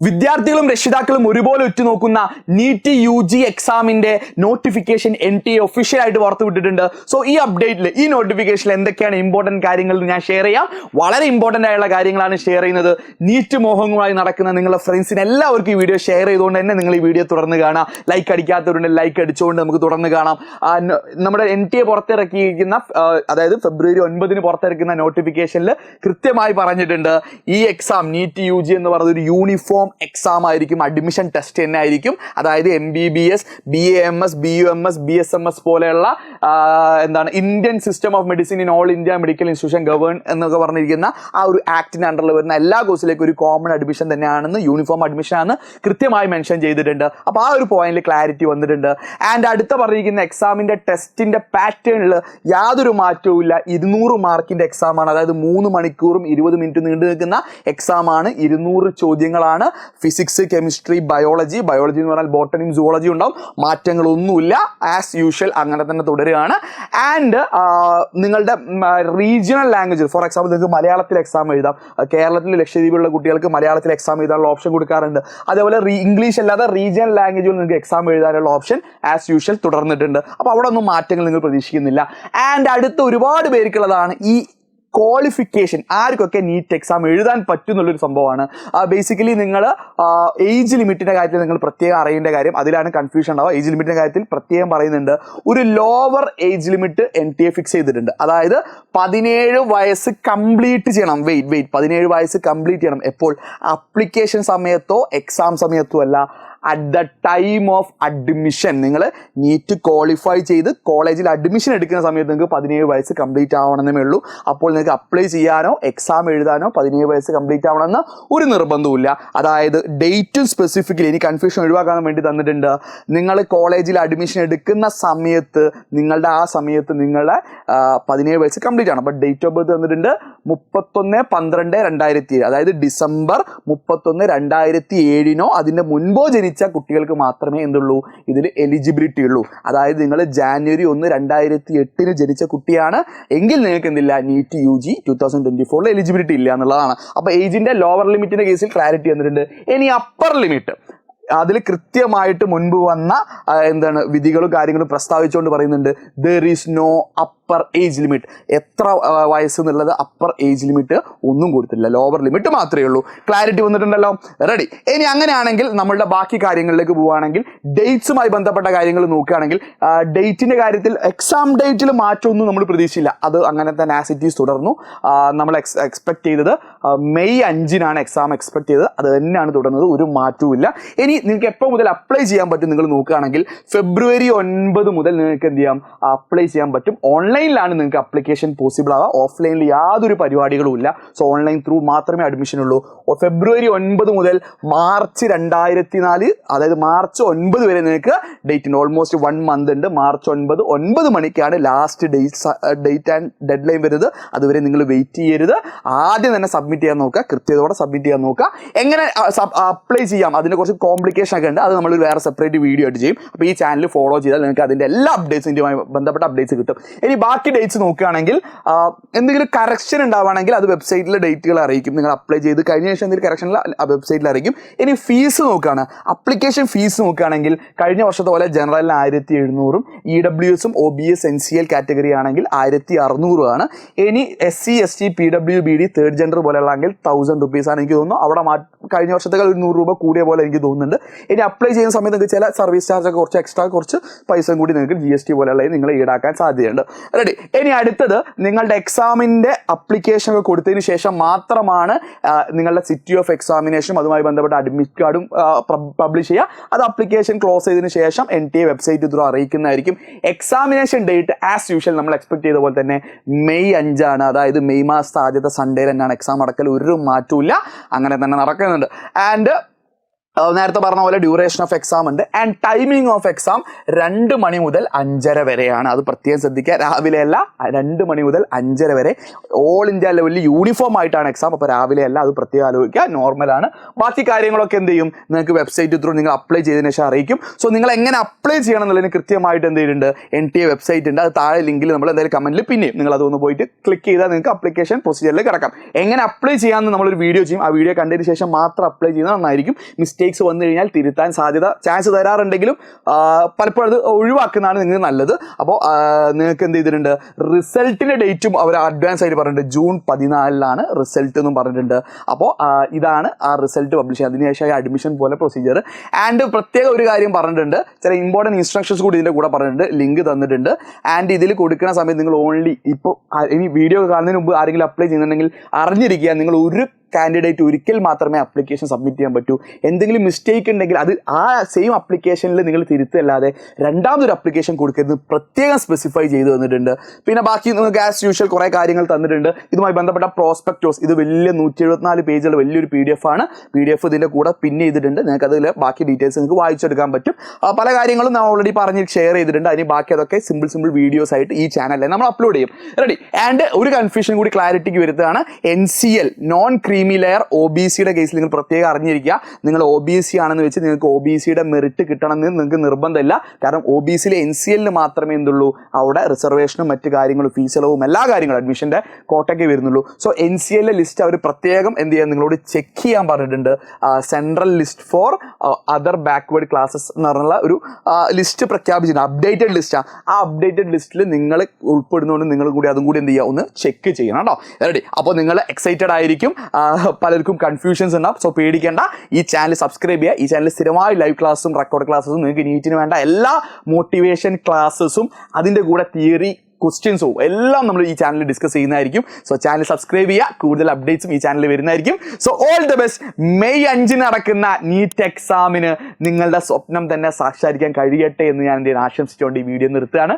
വിദ്യാർത്ഥികളും രക്ഷിതാക്കളും ഒരുപോലെ ഉറ്റുനോക്കുന്ന നീറ്റ് UG എക്സാമിന്റെ നോട്ടിഫിക്കേഷൻ NTA ഒഫീഷ്യലായിട്ട് പുറത്തുവിട്ടിട്ടുണ്ട്. സോ ഈ അപ്ഡേറ്റിൽ ഈ നോട്ടിഫിക്കേഷനിൽ എന്തൊക്കെയാണ് ഇമ്പോർട്ടൻറ്റ് കാര്യങ്ങൾ ഞാൻ ഷെയർ ചെയ്യാം. വളരെ ഇമ്പോർട്ടൻ്റ് ആയുള്ള കാര്യങ്ങളാണ് ഷെയർ ചെയ്യുന്നത്. നീറ്റ് മോഹങ്ങളുമായി നടക്കുന്ന നിങ്ങളുടെ ഫ്രണ്ട്സിന് എല്ലാവർക്കും ഈ വീഡിയോ ഷെയർ ചെയ്തുകൊണ്ട് തന്നെ നിങ്ങൾ ഈ വീഡിയോ തുടർന്ന് കാണാം. ലൈക്ക് അടിക്കാത്തവരുണ്ട് ലൈക്ക് അടിച്ചുകൊണ്ട് നമുക്ക് തുടർന്ന് കാണാം. നമ്മുടെ NTA പുറത്തിറക്കിയിരിക്കുന്ന അതായത് ഫെബ്രുവരി 9 പുറത്തിറക്കുന്ന നോട്ടിഫിക്കേഷനിൽ കൃത്യമായി പറഞ്ഞിട്ടുണ്ട് ഈ എക്സാം നീറ്റ് UG എന്ന് പറയുന്നത് ഒരു യൂണിഫോം എക്സാം ആയിരിക്കും, അഡ്മിഷൻ ടെസ്റ്റ് തന്നെ ആയിരിക്കും. അതായത് MBBS, BAMS, BUMS, BSMS പോലെയുള്ള Indian system of medicine in all India medical institution govern എന്നൊക്കെ പറഞ്ഞിരിക്കുന്ന ആ ഒരു ആക്ടിന് അണ്ടറിൽ വരുന്ന എല്ലാ കോഴ്സിലേക്കും ഒരു കോമൺ അഡ്മിഷൻ തന്നെയാണെന്ന്, യൂണിഫോം അഡ്മിഷൻ ആണെന്ന് കൃത്യമായി മെൻഷൻ ചെയ്തിട്ടുണ്ട്. അപ്പോൾ ആ ഒരു പോയിന്റിൽ ക്ലാരിറ്റി വന്നിട്ടുണ്ട്. ആൻഡ് അടുത്ത പറഞ്ഞിരിക്കുന്ന എക്സാമിന്റെ ടെസ്റ്റിന്റെ പാറ്റേണിൽ യാതൊരു മാറ്റവും ഇല്ല. 200 മാർക്കിന്റെ എക്സാമാണ്. അതായത് 3 മണിക്കൂറും 20 മിനിറ്റ് നീണ്ടു നിൽക്കുന്ന എക്സാമാണ്. 200 ചോദ്യങ്ങളാണ്. ഫിസിക്സ്, കെമിസ്ട്രി, ബയോളജി എന്ന് പറഞ്ഞാൽ ബോട്ടണിയും സുവോളജി ഉണ്ടാവും. മാറ്റങ്ങളൊന്നുമില്ല, ആസ് യൂഷ്വൽ അങ്ങനെ തന്നെ തുടരുകയാണ്. ആൻഡ് നിങ്ങളുടെ റീജിയണൽ ലാംഗ്വേജ്, ഫോർ എക്സാമ്പിൾ നിങ്ങൾക്ക് മലയാളത്തിൽ എക്സാം എഴുതാം. കേരളത്തിൽ ലക്ഷദ്വീപിലുള്ള കുട്ടികൾക്ക് മലയാളത്തിൽ എക്സാം എഴുതാനുള്ള ഓപ്ഷൻ കൊടുക്കാറുണ്ട്. അതേപോലെ ഇംഗ്ലീഷ് അല്ലാതെ റീജിയണൽ ലാംഗ്വേജുകൾ നിങ്ങൾക്ക് എക്സാം എഴുതാനുള്ള ഓപ്ഷൻ ആസ് യൂഷ്വൽ തുടർന്നിട്ടുണ്ട്. അപ്പോൾ അവിടെ ഒന്നും മാറ്റങ്ങൾ നിങ്ങൾ പ്രതീക്ഷിക്കുന്നില്ല. ആൻഡ് അടുത്ത ഒരുപാട് പേർക്കുള്ളതാണ് ഈ ക്വാളിഫിക്കേഷൻ. ആർക്കൊക്കെ നീറ്റ് എക്സാം എഴുതാൻ പറ്റും എന്നുള്ളൊരു സംഭവമാണ്. ബേസിക്കലി നിങ്ങൾ ഏജ് ലിമിറ്റിൻ്റെ കാര്യത്തിൽ നിങ്ങൾ പ്രത്യേകം അറിയേണ്ട കാര്യം, അതിലാണ് കൺഫ്യൂഷൻ ഉണ്ടാവുക. ഏജ് ലിമിറ്റിൻ്റെ കാര്യത്തിൽ പ്രത്യേകം പറയുന്നുണ്ട്, ഒരു lower age limit NTA fix ചെയ്തിട്ടുണ്ട്. അതായത് 17 വയസ്സ് കംപ്ലീറ്റ് ചെയ്യണം. 17 വയസ്സ് കംപ്ലീറ്റ് ചെയ്യണം. എപ്പോൾ? അപ്ലിക്കേഷൻ സമയത്തോ എക്സാം സമയത്തോ അല്ല, at the time of admission. നിങ്ങൾ നീറ്റ് ക്വാളിഫൈ ചെയ്ത് കോളേജിൽ അഡ്മിഷൻ എടുക്കുന്ന സമയത്ത് നിങ്ങൾക്ക് 17 വയസ്സ് കംപ്ലീറ്റ് ആവണമെന്നേ ഉള്ളൂ. അപ്പോൾ നിങ്ങൾക്ക് അപ്ലൈ ചെയ്യാനോ എക്സാം എഴുതാനോ 17 വയസ്സ് കംപ്ലീറ്റ് ആവണമെന്ന് ഒരു നിർബന്ധവുമില്ല. അതായത് ഡേറ്റും സ്പെസിഫിക്കലി ഇനി കൺഫ്യൂഷൻ ഒഴിവാക്കാൻ വേണ്ടി തന്നിട്ടുണ്ട്. നിങ്ങൾ കോളേജിൽ അഡ്മിഷൻ എടുക്കുന്ന സമയത്ത് നിങ്ങളുടെ 17 വയസ്സ് കംപ്ലീറ്റ് ആണ്. അപ്പോൾ ഡേറ്റ് ഓഫ് ബർത്ത് തന്നിട്ടുണ്ട് 31/12/2007. അതായത് ഡിസംബർ 31, 2007 അതിൻ്റെ മുൻപോ കുട്ടികൾക്ക് മാത്രമേ എന്തുള്ളൂ, ഇതിൽ എലിജിബിലിറ്റി ഉള്ളൂ. അതായത് നിങ്ങൾ ജാനുവരി 1, 2008 ജനിച്ച കുട്ടിയാണ് എങ്കിൽ നിങ്ങൾക്ക് എന്തില്ല, നീറ്റ് UG 2024 എലിജിബിലിറ്റി ഇല്ല എന്നുള്ളതാണ്. അപ്പോൾ ഏജിന്റെ ലോവർ ലിമിറ്റിന്റെ കേസിൽ ക്ലാരിറ്റി വന്നിട്ടുണ്ട്. ഇനി അപ്പർ ലിമിറ്റ്, അതിൽ കൃത്യമായിട്ട് മുൻപ് വന്ന വിധികളും കാര്യങ്ങളും പ്രസ്താവിച്ചുകൊണ്ട് പറയുന്നുണ്ട്, there is no upper age limit. എത്ര വയസ്സ് എന്നുള്ളത് അപ്പർ ഏജ് ലിമിറ്റ് ഒന്നും കൊടുത്തില്ല, ലോവർ ലിമിറ്റ് മാത്രമേ ഉള്ളൂ. ക്ലാരിറ്റി വന്നിട്ടുണ്ടല്ലോ, റെഡി. ഇനി അങ്ങനെയാണെങ്കിൽ നമ്മളുടെ ബാക്കി കാര്യങ്ങളിലേക്ക് പോവുകയാണെങ്കിൽ, ഡേറ്റ്സുമായി ബന്ധപ്പെട്ട കാര്യങ്ങൾ നോക്കുകയാണെങ്കിൽ, ഡേറ്റിന്റെ കാര്യത്തിൽ എക്സാം ഡേറ്റിൽ മാറ്റമൊന്നും നമ്മൾ പ്രതീക്ഷിച്ചില്ല. അത് അങ്ങനെ തന്നെ ആസ് ഇറ്റ് ഈസ് തുടർന്നു. നമ്മൾ എക്സ്പെക്ട് ചെയ്തത് മെയ് 5 എക്സാം എക്സ്പെക്ട് ചെയ്തത്, അത് തന്നെയാണ് തുടർന്നത്, ഒരു മാറ്റവും ഇല്ല. ഇനി നിങ്ങൾക്ക് എപ്പോൾ മുതൽ അപ്ലൈ ചെയ്യാൻ പറ്റും നിങ്ങൾ നോക്കുകയാണെങ്കിൽ, ഫെബ്രുവരി 9 മുതൽ നിങ്ങൾക്ക് എന്ത് ചെയ്യാം, അപ്ലൈ ചെയ്യാൻ പറ്റും. ഓൺലൈനിലാണ് നിങ്ങൾക്ക് അപ്ലിക്കേഷൻ പോസിബിൾ ആവുക. ഓഫ്ലൈനിൽ യാതൊരു പരിപാടികളും ഇല്ല. സോ ഓൺലൈൻ ത്രൂ മാത്രമേ അഡ്മിഷൻ ഉള്ളൂ. ഫെബ്രുവരി 9 മുതൽ മാർച്ച് 2004, അതായത് മാർച്ച് 9 വരെ നിങ്ങൾക്ക് ഡേറ്റ് ഉണ്ട്. ഓൾമോസ്റ്റ് 1 മന്ത് ഉണ്ട്. മാർച്ച് 9 മണിക്കാണ് last date and dead line വരുന്നത്. അതുവരെ നിങ്ങൾ വെയിറ്റ് ചെയ്യരുത്. ആദ്യം തന്നെ സബ്മിറ്റ് ചെയ്യാൻ നോക്കുക, കൃത്യതയോടെ സബ്മിറ്റ് ചെയ്യാൻ നോക്കുക. എങ്ങനെ അപ്ലൈ ചെയ്യാം, അതിനെ കുറച്ച് കോംപ്ലിക്കേഷൻ ഒക്കെ ഉണ്ട്. അത് നമ്മൾ വേറെ സെപ്പറേറ്റ് വീഡിയോ ആയിട്ട് ചെയ്യും. അപ്പോൾ ഈ ചാനൽ ഫോളോ ചെയ്താൽ നിങ്ങൾക്ക് അതിൻ്റെ എല്ലാ അപ്ഡേറ്റ്സിൻ്റെയുമായി ബന്ധപ്പെട്ട അപ്ഡേറ്റ്സ് കിട്ടും. ഇനി ബാക്കി ഡേറ്റ്സ് നോക്കുകയാണെങ്കിൽ, എന്തെങ്കിലും കറക്ഷൻ ഉണ്ടാവുകയാണെങ്കിൽ അത് വെബ്സൈറ്റിലെ ഡേറ്റുകൾ അറിയിക്കും. നിങ്ങൾ അപ്ലൈ ചെയ്ത് കഴിഞ്ഞ ശേഷം എന്തെങ്കിലും കറക്ഷനിൽ വെബ്സൈറ്റിൽ അറിയിക്കും. ഇനി ഫീസ് നോക്കുകയാണ്, അപ്ലിക്കേഷൻ ഫീസ് നോക്കുകയാണെങ്കിൽ കഴിഞ്ഞ വർഷത്തെ പോലെ ജനറലിന് 1700, EWSഉം OBS NCL കാറ്റഗറി ആണെങ്കിൽ 1600 ആണ്. ഇനി SC ST PWBD third gender പോലെയുള്ളതെങ്കിൽ 1000 റുപ്പീസ് ആണ്. എനിക്ക് തോന്നുന്നു അവിടെ കഴിഞ്ഞ വർഷത്തേക്കാൾ ഒരു 100 രൂപ കൂടിയ പോലെ എനിക്ക് തോന്നുന്നുണ്ട്. ഇനി അപ്ലൈ ചെയ്യുന്ന സമയത്ത് നിങ്ങൾക്ക് ചില സർവീസ് ചാർജൊക്കെ കുറച്ച് എക്സ്ട്രാ കുറച്ച് പൈസ കൂടി നിങ്ങൾക്ക് GST പോലെയുള്ള നിങ്ങൾ ഈടാക്കാൻ സാധ്യതയുണ്ട്. റെഡി. ഇനി അടുത്തത്, നിങ്ങളുടെ എക്സാമിൻ്റെ അപ്ലിക്കേഷൻ ഒക്കെ കൊടുത്തതിന് ശേഷം മാത്രമാണ് നിങ്ങളുടെ സിറ്റി ഓഫ് എക്സാമിനേഷനും അതുമായി ബന്ധപ്പെട്ട അഡ്മിറ്റ് കാർഡും പബ്ലിഷ് ചെയ്യുക. അത് അപ്ലിക്കേഷൻ ക്ലോസ് ചെയ്തതിന് ശേഷം NTA വെബ്സൈറ്റ് ത്രൂ അറിയിക്കുന്നതായിരിക്കും. എക്സാമിനേഷൻ ഡേറ്റ് ആസ് യൂഷ്വൽ നമ്മൾ എക്സ്പെക്ട് ചെയ്ത പോലെ തന്നെ മെയ് 5. അതായത് മെയ് മാസത്തെ ആദ്യത്തെ സൺഡേ തന്നെയാണ് എക്സാം നടക്കൽ. ഒരു മാറ്റവും ഇല്ല, അങ്ങനെ തന്നെ നടക്കുന്നുണ്ട്. ആൻഡ് നേരത്തെ പറഞ്ഞ പോലെ ഡ്യൂറേഷൻ ഓഫ് എക്സാം ഉണ്ട്. ആൻഡ് ടൈമിംഗ് ഓഫ് എക്സാം 2 മണി മുതൽ 5:30 വരെയാണ്. അത് പ്രത്യേകം ശ്രദ്ധിക്കുക. രാവിലെ അല്ല, 2 മണി മുതൽ 5:30 വരെ. ഓൾ ഇന്ത്യ ലെവലിൽ യൂണിഫോം ആയിട്ടാണ് എക്സാം. അപ്പോൾ രാവിലെ അല്ല, അത് പ്രത്യേകം ആലോചിക്കുക. നോർമലാണ്. ബാക്കി കാര്യങ്ങളൊക്കെ എന്ത് ചെയ്യും, നിങ്ങൾക്ക് വെബ്സൈറ്റ് ത്രൂ നിങ്ങൾ അപ്ലൈ ചെയ്തതിന് ശേഷം അറിയിക്കും. സോ നിങ്ങൾ എങ്ങനെ അപ്ലൈ ചെയ്യണം എന്നുള്ളതിന് കൃത്യമായിട്ട് എന്ത് ചെയ്യുന്നുണ്ട്, NTA വെബ്സൈറ്റ് ഉണ്ട്. അത് താഴെ ലിങ്കിൽ നമ്മൾ എന്തായാലും കമന്റിൽ പിന്നെയും നിങ്ങൾ അതൊന്ന് പോയിട്ട് ക്ലിക്ക് ചെയ്താൽ നിങ്ങൾക്ക് അപ്ലിക്കേഷൻ പ്രൊസീജിയറിൽ കിടക്കാം. എങ്ങനെ അപ്ലൈ ചെയ്യാമെന്ന് നമ്മളൊരു വീഡിയോ ചെയ്യും. ആ വീഡിയോ കണ്ടതിന് ശേഷം മാത്രം അപ്ലൈ ചെയ്യുന്നത് നന്നായിരിക്കും. മിസ്റ്റേക്സ് വന്നു കഴിഞ്ഞാൽ തിരുത്താൻ ചാൻസ് തരാറുണ്ടെങ്കിലും പലപ്പോഴും അത് ഒഴിവാക്കുന്നതാണ് നിങ്ങൾക്ക് നല്ലത്. അപ്പോൾ നിങ്ങൾക്ക് എന്ത് ചെയ്തിട്ടുണ്ട്, റിസൾട്ടിൻ്റെ ഡേറ്റും അവർ അഡ്വാൻസ് ആയിട്ട് പറഞ്ഞിട്ടുണ്ട്. ജൂൺ 14 റിസൾട്ട് എന്നും പറഞ്ഞിട്ടുണ്ട്. അപ്പോൾ ഇതാണ് ആ റിസൾട്ട് പബ്ലിഷ് ചെയ്യുക. അതിനുശേഷം അഡ്മിഷൻ പോലെ പ്രൊസീജിയർ. ആൻഡ് പ്രത്യേക ഒരു കാര്യം പറഞ്ഞിട്ടുണ്ട്, ചില ഇമ്പോർട്ടൻറ്റ് ഇൻസ്ട്രക്ഷൻസ് കൂടി ഇതിൻ്റെ കൂടെ പറഞ്ഞിട്ടുണ്ട്, ലിങ്ക് തന്നിട്ടുണ്ട്. ആൻഡ് ഇതിൽ കൊടുക്കുന്ന സമയത്ത് നിങ്ങൾ ഓൺലി ഇപ്പോൾ ഇനി വീഡിയോ കാണുന്നതിന് മുമ്പ് ആരെങ്കിലും അപ്ലൈ ചെയ്യുന്നുണ്ടെങ്കിൽ അറിഞ്ഞിരിക്കുക, നിങ്ങൾ ഒരു കാൻഡിഡേറ്റ് ഒരിക്കൽ മാത്രമേ അപ്ലിക്കേഷൻ സബ്മിറ്റ് ചെയ്യാൻ പറ്റൂ. എന്തെങ്കിലും മിസ്റ്റേക്ക് ഉണ്ടെങ്കിൽ അത് ആ സെയിം അപ്ലിക്കേഷനിൽ നിങ്ങൾ തിരുത്തല്ലാതെ രണ്ടാമതൊരു അപ്ലിക്കേഷൻ കൊടുക്കരുത് പ്രത്യേകം സ്പെസിഫൈ ചെയ്ത് തന്നിട്ടുണ്ട്. പിന്നെ ബാക്കി നിങ്ങൾക്ക് ആസ് യൂഷ്വൽ കുറേ കാര്യങ്ങൾ തന്നിട്ടുണ്ട്. ഇതുമായി ബന്ധപ്പെട്ട പ്രോസ്പെക്ടോസ്, ഇത് വലിയ 174 പേജുള്ള വലിയൊരു PDF ആണ്. PDF ഇതിൻ്റെ കൂടെ പിൻ ചെയ്തിട്ടുണ്ട്. നിങ്ങൾക്ക് അതിൽ ബാക്കി ഡീറ്റെയിൽസ് നിങ്ങൾക്ക് വായിച്ചെടുക്കാൻ പറ്റും. പല കാര്യങ്ങളും ഞാൻ ഓൾറെഡി പറഞ്ഞ് ഷെയർ ചെയ്തിട്ടുണ്ട്. അതിന് ബാക്കി അതൊക്കെ സിമ്പിൾ വീഡിയോസ് ആയിട്ട് ഈ ചാനലിൽ നമ്മൾ അപ്ലോഡ് ചെയ്യും. റെഡി. ആൻഡ് ഒരു കൺഫ്യൂഷൻ കൂടി ക്ലാരിറ്റിക്ക് വരുന്നതാണ്. NCL നോൺ ക്രീമി ലെയർ OBCയുടെ കേസിൽ നിങ്ങൾ പ്രത്യേകം അറിഞ്ഞിരിക്കുക. നിങ്ങൾ OBC ആണെന്ന് വെച്ച് നിങ്ങൾക്ക് OBCയുടെ മെറിറ്റ് കിട്ടണമെന്ന് നിങ്ങൾക്ക് നിർബന്ധമില്ല. കാരണം OBCയിലെ NCLന് മാത്രമേ എന്തുള്ളൂ, അവിടെ റിസർവേഷനും മറ്റു കാര്യങ്ങളും ഫീസ് ഇളവും എല്ലാ കാര്യങ്ങളും അഡ്മിഷൻ്റെ കോട്ടയ്ക്ക് വരുന്നുള്ളൂ. സോ NCLലെ ലിസ്റ്റ് അവർ പ്രത്യേകം എന്ത് ചെയ്യാൻ നിങ്ങളോട് ചെക്ക് ചെയ്യാൻ പറഞ്ഞിട്ടുണ്ട്. Central list for other backward classes എന്ന് പറഞ്ഞുള്ള ഒരു ലിസ്റ്റ് പ്രഖ്യാപിച്ചിട്ടുണ്ട്. അപ്ഡേറ്റഡ് ലിസ്റ്റാണ്. ആ അപ്ഡേറ്റഡ് ലിസ്റ്റിൽ നിങ്ങൾ ഉൾപ്പെടുന്നതുകൊണ്ട് നിങ്ങൾ കൂടി അതും കൂടി എന്ത് ചെയ്യുക, ഒന്ന് ചെക്ക് ചെയ്യണം കേട്ടോ. റെഡി. അപ്പോൾ നിങ്ങൾ എക്സൈറ്റഡ് ആയിരിക്കും. പലർക്കും കൺഫ്യൂഷൻസ് ഉണ്ടാവും. സോ പേടിക്കേണ്ട. ഈ ചാനൽ സബ്സ്ക്രൈബ് ചെയ്യുക. ഈ ചാനൽ സ്ഥിരമായി ലൈവ് ക്ലാസ്സും റെക്കോർഡ് ക്ലാസ്സും നിങ്ങൾക്ക് നീറ്റിന് വേണ്ട എല്ലാ മോട്ടിവേഷൻ ക്ലാസ്സസും അതിൻ്റെ കൂടെ തിയറി ക്വസ്റ്റ്യൻസും എല്ലാം നമ്മൾ ഈ ചാനലിൽ ഡിസ്കസ് ചെയ്യുന്നതായിരിക്കും. സോ ചാനൽ സബ്സ്ക്രൈബ് ചെയ്യുക. കൂടുതൽ അപ്ഡേറ്റ്സും ഈ ചാനലിൽ വരുന്നതായിരിക്കും. So all the best. May 5 നടക്കുന്ന നീറ്റ് എക്സാമിന് നിങ്ങളുടെ സ്വപ്നം തന്നെ സാക്ഷാത്കരിക്കാൻ കഴിയട്ടെ എന്ന് ഞാൻ ആശംസിച്ചുകൊണ്ട് ഈ വീഡിയോ നിർത്തുകയാണ്.